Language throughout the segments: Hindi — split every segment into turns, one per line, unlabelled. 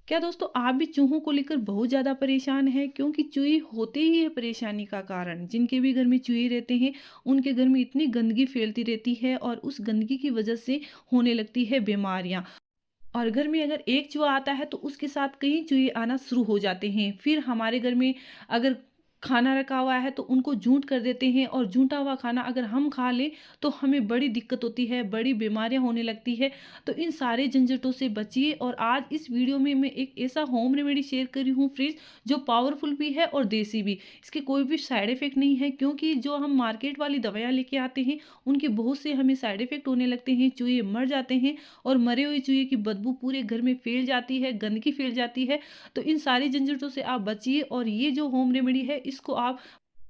क्या दोस्तों आप भी चूहों को लेकर बहुत ज़्यादा परेशान हैं? क्योंकि चूहे होते ही है परेशानी का कारण। जिनके भी घर में चूहे रहते हैं, उनके घर में इतनी गंदगी फैलती रहती है और उस गंदगी की वजह से होने लगती है बीमारियाँ। और घर में अगर एक चूहा आता है तो उसके साथ कई चूहे आना शुरू हो जाते हैं। फिर हमारे घर में अगर खाना रखा हुआ है तो उनको झूठ कर देते हैं, और झूठा हुआ खाना अगर हम खा लें तो हमें बड़ी दिक्कत होती है, बड़ी बीमारियां होने लगती है। तो इन सारे झंझटों से बचिए। और आज इस वीडियो में मैं एक ऐसा होम रेमेडी शेयर कर रही हूँ फ्रेंड्स, जो पावरफुल भी है और देसी भी। इसके कोई भी साइड इफेक्ट नहीं है, क्योंकि जो हम मार्केट वाली दवाइयाँ लेके आते हैं उनके बहुत से हमें साइड इफेक्ट होने लगते हैं, चूहे मर जाते हैं और मरे हुए चूहे की बदबू पूरे घर में फैल जाती है, गंदगी फैल जाती है। तो इन सारी झंझटों से आप बचिए, और ये जो होम रेमेडी है इसको आप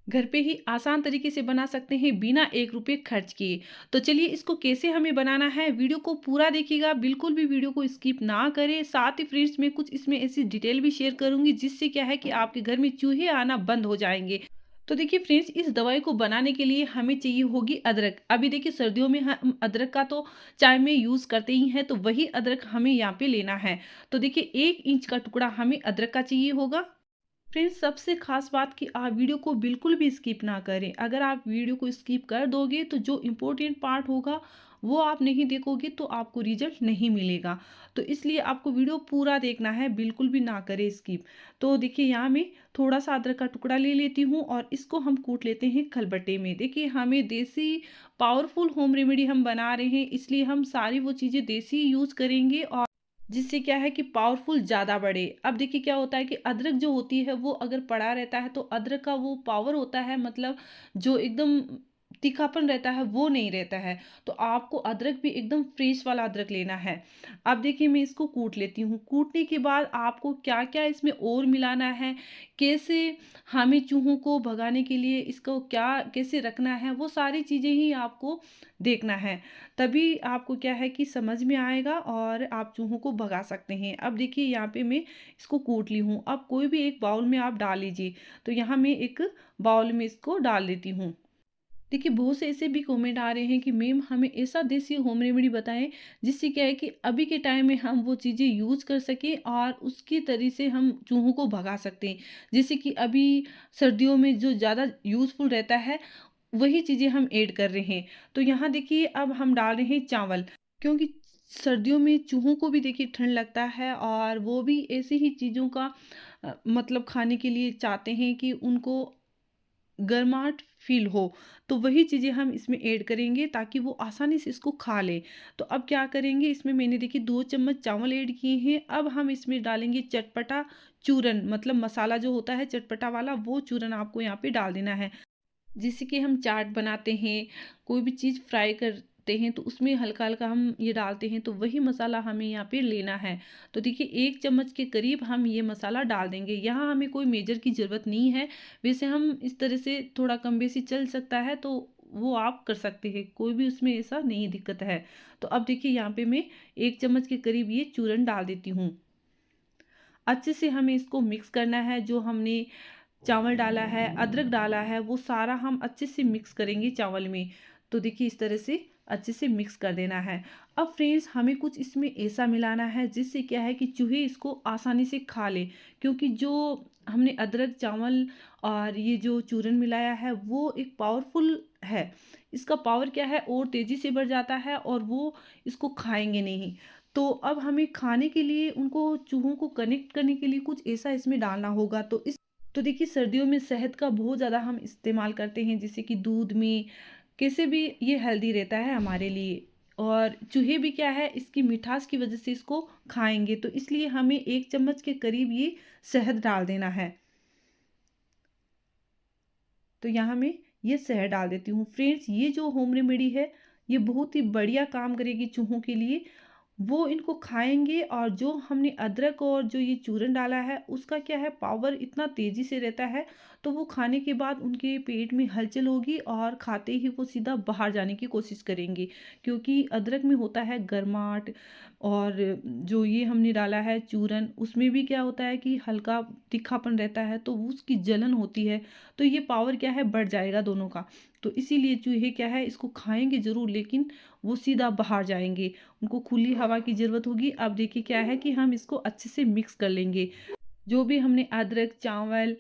घर पे ही आसान तरीके से बना सकते हैं बिना 1 रुपए खर्च किए। तो चलिए इसको कैसे हमें बनाना है, वीडियो को पूरा देखिएगा, बिल्कुल भी वीडियो को स्किप ना करें। साथ ही फ्रेंड्स मैं कुछ इसमें ऐसी डिटेल भी शेयर करूँगी जिससे क्या है कि आपके घर में चूहे आना बंद हो जाएँगे। तो देखिए फ्रेंड्स, इस दवाई को बनाने के लिए हमें चाहिए होगी अदरक। अभी देखिए सर्दियों में हम अदरक का तो चाय में यूज़ करते ही हैं, तो वही अदरक हमें यहाँ पे लेना है। तो देखिए 1 इंच का टुकड़ा हमें अदरक का चाहिए होगा। फ्रेंड्स, सबसे खास बात कि आप वीडियो को बिल्कुल भी स्किप ना करें। अगर आप वीडियो को स्किप कर दोगे तो जो इम्पोर्टेंट पार्ट होगा वो आप नहीं देखोगे, तो आपको रिजल्ट नहीं मिलेगा। तो इसलिए आपको वीडियो पूरा देखना है, बिल्कुल भी ना करें स्किप। तो देखिए यहाँ मैं थोड़ा सा अदरक का टुकड़ा ले लेती हूँ और इसको हम कूट लेते हैं खलबट्टे में। देखिए हमें देसी पावरफुल होम रेमेडी हम बना रहे हैं, इसलिए हम सारी वो चीज़ें देसी यूज़ करेंगे, और जिससे क्या है कि पावरफुल ज़्यादा बढ़े। अब देखिए क्या होता है कि अदरक जो होती है वो अगर पड़ा रहता है तो अदरक का वो पावर होता है, मतलब जो एकदम तीखापन रहता है वो नहीं रहता है। तो आपको अदरक भी एकदम फ्रेश वाला अदरक लेना है। अब देखिए मैं इसको कूट लेती हूँ। कूटने के बाद आपको क्या-क्या इसमें और मिलाना है, कैसे हमें चूहों को भगाने के लिए इसको क्या कैसे रखना है, वो सारी चीज़ें ही आपको देखना है। तभी आपको क्या है कि समझ में आएगा और आप चूहों को भगा सकते हैं। अब देखिए यहाँ पे मैं इसको कूट ली हूँ। अब कोई भी एक बाउल में आप डाल लीजिए। तो यहाँ मैं एक बाउल में इसको डाल देती हूँ। देखिए बहुत से ऐसे भी कमेंट आ रहे हैं कि मैम हमें ऐसा देसी होम रेमेडी बताएं जिससे क्या है कि अभी के टाइम में हम वो चीज़ें यूज़ कर सकें और उसकी तरह से हम चूहों को भगा सकते हैं। जैसे कि अभी सर्दियों में जो ज़्यादा यूज़फुल रहता है वही चीज़ें हम ऐड कर रहे हैं। तो यहाँ देखिए अब हम डाल रहे हैं चावल, क्योंकि सर्दियों में चूहों को भी देखिए ठंड लगता है और वो भी ऐसी ही चीज़ों का मतलब खाने के लिए चाहते हैं कि उनको गर्माहट फ़ील हो। तो वही चीज़ें हम इसमें ऐड करेंगे ताकि वो आसानी से इसको खा लें। तो अब क्या करेंगे, इसमें मैंने देखिए 2 चम्मच चावल ऐड किए हैं। अब हम इसमें डालेंगे चटपटा चूरन, मतलब मसाला जो होता है चटपटा वाला, वो चूरन आपको यहाँ पे डाल देना है। जैसे कि हम चाट बनाते हैं, कोई भी चीज़ फ्राई करते हैं तो उसमें हल्का-हल्का हम ये डालते हैं, तो वही मसाला हमें यहाँ पे लेना है। तो देखिए 1 चम्मच के करीब हम ये मसाला डाल देंगे। यहाँ हमें कोई मेजर की ज़रूरत नहीं है। वैसे हम इस तरह से थोड़ा कम-बेशी चल सकता है, तो वो आप कर सकते हैं। कोई भी उसमें ऐसा नहीं दिक्कत है। तो अब देखिए यहाँ पे मैं 1 चम्मच के करीब ये चूरन डाल देती हूँ। अच्छे से हमें इसको मिक्स करना है। जो हमने चावल डाला है, अदरक डाला है, वो सारा हम अच्छे से मिक्स करेंगे चावल में। तो देखिए इस तरह से अच्छे से मिक्स कर देना है। अब फ्रेंड्स हमें कुछ इसमें ऐसा मिलाना है जिससे क्या है कि चूहे इसको आसानी से खा लें, क्योंकि जो हमने अदरक, चावल और ये जो चूरन मिलाया है वो एक पावरफुल है। इसका पावर क्या है और तेज़ी से बढ़ जाता है और वो इसको खाएँगे नहीं। तो अब हमें खाने के लिए उनको चूहों को कनेक्ट करने के लिए कुछ ऐसा इसमें डालना होगा। तो देखिए सर्दियों में शहद का बहुत ज़्यादा हम इस्तेमाल करते हैं, जैसे कि दूध में, कैसे भी ये हेल्दी रहता है हमारे लिए। और चूहे भी क्या है इसकी मिठास की वजह से इसको खाएंगे, तो इसलिए हमें 1 चम्मच के करीब ये शहद डाल देना है। तो यहाँ मैं ये शहद डाल देती हूँ। फ्रेंड्स, ये जो होम रेमेडी है ये बहुत ही बढ़िया काम करेगी चूहों के लिए। वो इनको खाएँगे, और जो हमने अदरक और जो ये चूरन डाला है उसका क्या है पावर इतना तेज़ी से रहता है, तो वो खाने के बाद उनके पेट में हलचल होगी और खाते ही वो सीधा बाहर जाने की कोशिश करेंगे। क्योंकि अदरक में होता है गर्माहट, और जो ये हमने डाला है चूरन उसमें भी क्या होता है कि हल्का तीखापन रहता है, तो वो उसकी जलन होती है। तो ये पावर क्या है बढ़ जाएगा दोनों का। तो इसीलिए चूहे क्या है इसको खाएँगे ज़रूर, लेकिन वो सीधा बाहर जाएंगे, उनको खुली हवा की ज़रूरत होगी। अब देखिए क्या है कि हम इसको अच्छे से मिक्स कर लेंगे। जो भी हमने अदरक, चावल,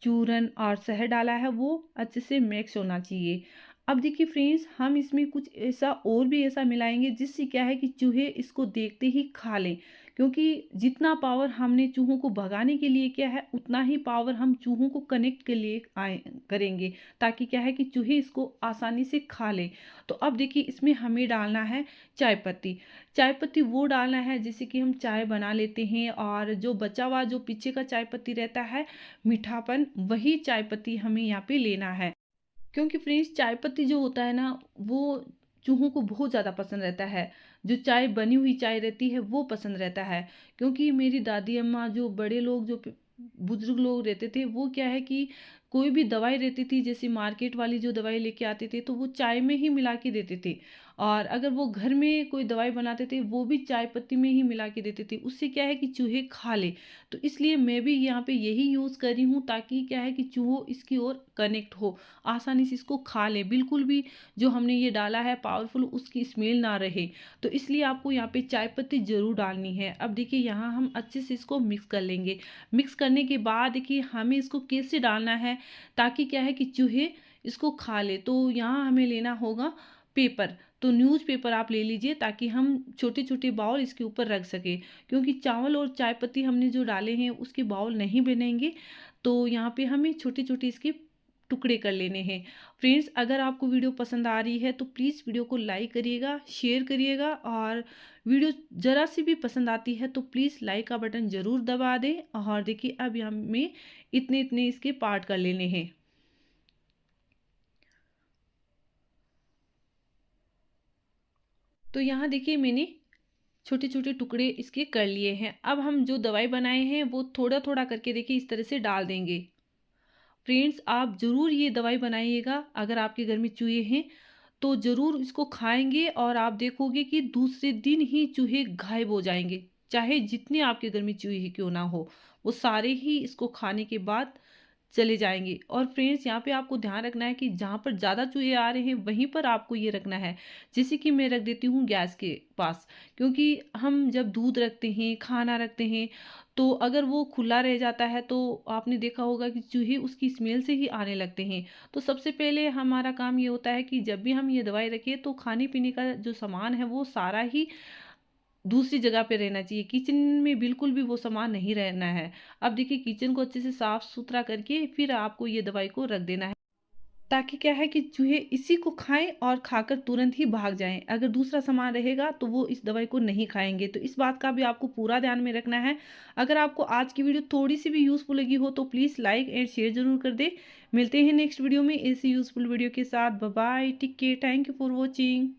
चूरन और शहद डाला है वो अच्छे से मिक्स होना चाहिए। अब देखिए फ्रेंड्स, हम इसमें कुछ ऐसा और भी ऐसा मिलाएंगे जिससे क्या है कि चूहे इसको देखते ही खा लें, क्योंकि जितना पावर हमने चूहों को भगाने के लिए किया है उतना ही पावर हम चूहों को कनेक्ट के लिए आए करेंगे, ताकि क्या है कि चूहे इसको आसानी से खा लें। तो अब देखिए इसमें हमें डालना है चाय पत्ती। चाय पत्ती वो डालना है जैसे कि हम चाय बना लेते हैं, और जो बचा हुआ जो पीछे का चाय पत्ती रहता है मीठापन, वही चाय पत्ती हमें यहाँ पे लेना है। क्योंकि फ्रेंड्स चाय पत्ती जो होता है ना वो चूहों को बहुत ज़्यादा पसंद रहता है। जो चाय बनी हुई चाय रहती है वो पसंद रहता है। क्योंकि मेरी दादी अम्मा, जो बड़े लोग, जो बुजुर्ग लोग रहते थे, वो क्या है कि कोई भी दवाई रहती थी, जैसे मार्केट वाली जो दवाई लेके आते थे तो वो चाय में ही मिला के देते थे। और अगर वो घर में कोई दवाई बनाते थे वो भी चाय पत्ती में ही मिला के देते थे। उससे क्या है कि चूहे खा ले। तो इसलिए मैं भी यहाँ पे यही यूज़ कर रही हूँ, ताकि क्या है कि चूहो इसकी ओर कनेक्ट हो, आसानी से इसको खा ले, बिल्कुल भी जो हमने ये डाला है पावरफुल उसकी स्मेल ना रहे। तो इसलिए आपको यहाँ पे चाय पत्ती ज़रूर डालनी है। अब देखिए यहाँ हम अच्छे से इसको मिक्स कर लेंगे। मिक्स करने के बाद देखिए हमें इसको कैसे डालना है ताकि क्या है कि चूहे इसको खा ले। तो यहाँ हमें लेना होगा पेपर। तो न्यूज़ पेपर आप ले लीजिए, ताकि हम छोटे छोटे बाउल इसके ऊपर रख सके, क्योंकि चावल और चाय पत्ती हमने जो डाले हैं उसके बाउल नहीं बनेंगे। तो यहाँ पे हमें छोटे छोटे इसके टुकड़े कर लेने हैं। फ्रेंड्स, अगर आपको वीडियो पसंद आ रही है तो प्लीज़ वीडियो को लाइक करिएगा, शेयर करिएगा, और वीडियो ज़रा सी भी पसंद आती है तो प्लीज़ लाइक का बटन ज़रूर दबा दें। और देखिए अब हमें इतने इतने इसके पार्ट कर लेने हैं। तो यहाँ देखिए मैंने छोटे छोटे टुकड़े इसके कर लिए हैं। अब हम जो दवाई बनाए हैं वो थोड़ा थोड़ा करके देखिए इस तरह से डाल देंगे। फ्रेंड्स, आप ज़रूर ये दवाई बनाइएगा। अगर आपके घर में चूहे हैं तो ज़रूर इसको खाएंगे, और आप देखोगे कि दूसरे दिन ही चूहे गायब हो जाएंगे। चाहे जितने आपके घर में चूहे क्यों ना हो, वो सारे ही इसको खाने के बाद चले जाएंगे। और फ्रेंड्स, यहाँ पे आपको ध्यान रखना है कि जहाँ पर ज़्यादा चूहे आ रहे हैं वहीं पर आपको ये रखना है। जैसे कि मैं रख देती हूँ गैस के पास, क्योंकि हम जब दूध रखते हैं, खाना रखते हैं, तो अगर वो खुला रह जाता है तो आपने देखा होगा कि चूहे उसकी स्मेल से ही आने लगते हैं। तो सबसे पहले हमारा काम ये होता है कि जब भी हम ये दवाई रखें तो खाने पीने का जो सामान है वो सारा ही दूसरी जगह पे रहना चाहिए। किचन में बिल्कुल भी वो सामान नहीं रहना है। अब देखिए किचन को अच्छे से साफ सुथरा करके फिर आपको ये दवाई को रख देना है, ताकि क्या है कि चूहे इसी को खाएं और खाकर तुरंत ही भाग जाएं। अगर दूसरा सामान रहेगा तो वो इस दवाई को नहीं खाएंगे। तो इस बात का भी आपको पूरा ध्यान में रखना है। अगर आपको आज की वीडियो थोड़ी सी भी यूज़फुल लगी हो तो प्लीज़ लाइक एंड शेयर जरूर कर दे। मिलते हैं नेक्स्ट वीडियो में ऐसी यूज़फुल वीडियो के साथ। Bye bye, take care, thank you for watching.